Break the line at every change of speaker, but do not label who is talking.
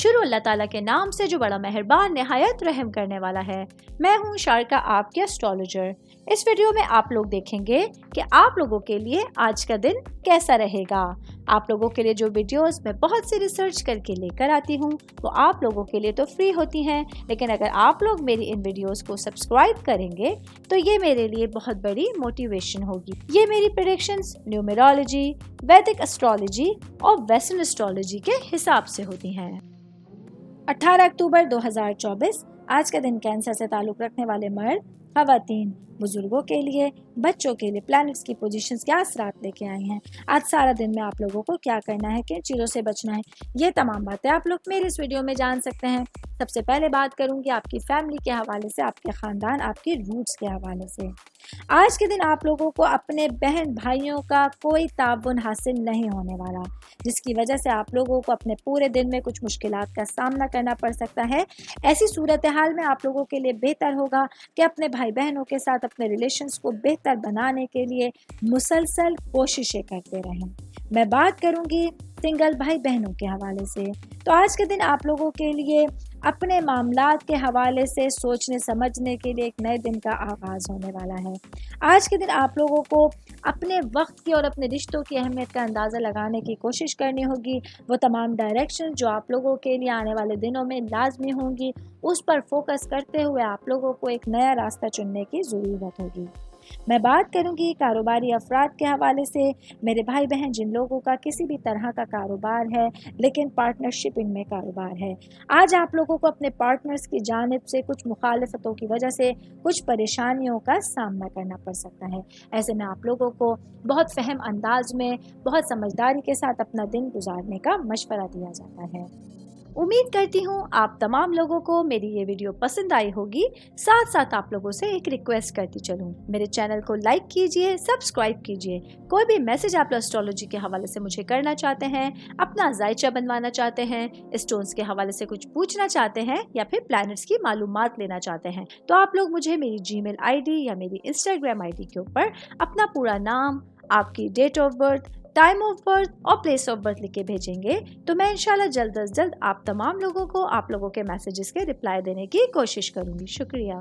شروع اللہ تعالیٰ کے نام سے جو بڑا مہربان نہایت رحم کرنے والا ہے۔ میں ہوں شارکا، آپ کے اسٹرالوجر۔ اس ویڈیو میں آپ لوگ دیکھیں گے کہ آپ لوگوں کے لیے آج کا دن کیسا رہے گا۔ آپ لوگوں کے لیے جو ویڈیوز میں بہت سی ریسرچ کر کے لے کر آتی ہوں وہ آپ لوگوں کے لیے تو فری ہوتی ہیں، لیکن اگر آپ لوگ میری ان ویڈیوز کو سبسکرائب کریں گے تو یہ میرے لیے بہت بڑی موٹیویشن ہوگی۔ یہ میری پریڈکشنز نیومرولوجی، ویدک اسٹرالوجی اور ویسٹرن اسٹرالوجی کے حساب سے ہوتی ہیں۔ 18 اکتوبر 2024 آج کا دن کینسر سے تعلق رکھنے والے مرد، خواتین، بزرگوں کے لیے، بچوں کے لیے پلانٹس کی پوزیشنز کیا اثرات لے کے آئی ہیں۔ آج سارا دن میں آپ لوگوں کو کیا کرنا ہے، کن چیزوں سے بچنا ہے، یہ تمام باتیں آپ لوگ میرے اس ویڈیو میں جان سکتے ہیں۔ سب سے پہلے بات کروں گی آپ کی فیملی کے حوالے سے، آپ کے خاندان، آپ کی روٹس کے حوالے سے۔ آج کے دن آپ لوگوں کو اپنے بہن بھائیوں کا کوئی تعاون حاصل نہیں ہونے والا، جس کی وجہ سے آپ لوگوں کو اپنے پورے دن میں کچھ مشکلات کا سامنا کرنا پڑ سکتا ہے۔ ایسی صورتحال میں آپ لوگوں کے لیے بہتر ہوگا کہ اپنے بھائی بہنوں کے ساتھ اپنے ریلیشنز کو بہتر بنانے کے لیے مسلسل کوششیں کرتے رہیں۔ میں بات کروں گی سنگل بھائی بہنوں کے حوالے سے، تو آج کے دن آپ لوگوں کے لیے اپنے معاملات کے حوالے سے سوچنے سمجھنے کے لیے ایک نئے دن کا آغاز ہونے والا ہے۔ آج کے دن آپ لوگوں کو اپنے وقت کی اور اپنے رشتوں کی اہمیت کا اندازہ لگانے کی کوشش کرنی ہوگی۔ وہ تمام ڈائریکشن جو آپ لوگوں کے لیے آنے والے دنوں میں لازمی ہوں گی، اس پر فوکس کرتے ہوئے آپ لوگوں کو ایک نیا راستہ چننے کی ضرورت ہوگی۔ میں بات کروں گی کاروباری افراد کے حوالے سے۔ میرے بھائی بہن جن لوگوں کا کسی بھی طرح کا کاروبار ہے لیکن پارٹنرشپنگ میں کاروبار ہے، آج آپ لوگوں کو اپنے پارٹنرز کی جانب سے کچھ مخالفتوں کی وجہ سے کچھ پریشانیوں کا سامنا کرنا پڑ سکتا ہے۔ ایسے میں آپ لوگوں کو بہت فہم انداز میں، بہت سمجھداری کے ساتھ اپنا دن گزارنے کا مشورہ دیا جاتا ہے۔ امید کرتی ہوں آپ تمام لوگوں کو میری یہ ویڈیو پسند آئی ہوگی۔ ساتھ ساتھ آپ لوگوں سے ایک ریکویسٹ کرتی چلوں، میرے چینل کو لائک کیجئے، سبسکرائب کیجئے۔ کوئی بھی میسج آپ اسٹرالوجی کے حوالے سے مجھے کرنا چاہتے ہیں، اپنا ذائچہ بنوانا چاہتے ہیں، اسٹونز کے حوالے سے کچھ پوچھنا چاہتے ہیں یا پھر پلانٹس کی معلومات لینا چاہتے ہیں، تو آپ لوگ مجھے میری جی میل آئی ڈی یا میری انسٹاگرام آئی ڈی کے اوپر اپنا پورا نام، آپ کی date of birth, time of birth اور پلیس آف برتھ لکھ کے بھیجیں گے تو میں انشاءاللہ جلد از جلد آپ تمام لوگوں کو آپ لوگوں کے میسیجز کے رپلائی دینے کی کوشش کروں گی۔ شکریہ۔